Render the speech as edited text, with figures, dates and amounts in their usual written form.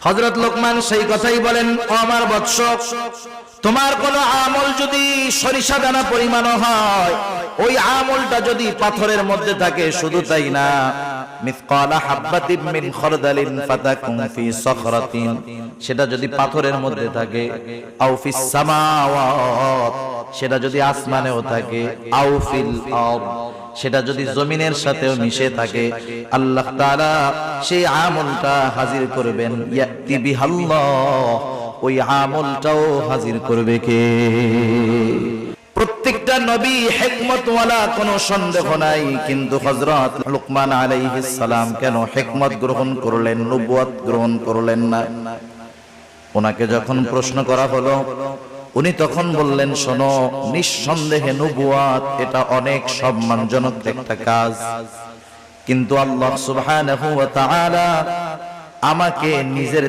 হযরত লোকমান সেই কথাই বলেন, ও আমার বৎস, তোমার কোন আমল যদি সরিষা দানা পরিমাণ হয়, ওই আমলটা যদি পাথরের মধ্যে থাকে, শুধু তাই না, মিসকালা হাববাতিন মিন খারদালিন ফাতাকুন ফি সখরাতিন, সেটা যদি পাথরের মধ্যে থাকে, আও ফিস সামাওয়াত, সেটা যদি আসমানেও থাকে, আও ফিল আরদ, সেটা যদি জমিনের সাথেও মিশে থাকে, আল্লাহ তাআলা সেই আমলটা হাজির করবেন। ইয়াতি বিহাল্লাহ, ওই আমলটাও হাজির করবে কে? প্রত্যেকটা নবী হিকমতওয়ালা, কোনো সন্দেহ নাই, কিন্তু হযরত লুকমান আলাইহিস সালাম কেন হিকমত গ্রহণ করলেন, নবুয়ত গ্রহণ করলেন না? ওনাকে যখন প্রশ্ন করা হলো, উনি তখন বললেন, শোনো, নিঃসন্দেহে নবুয়ত এটা অনেক সম্মানজনক একটা কাজ, কিন্তু আল্লাহ সুবহানাহু ওয়া তাআলা আমাকে নিজের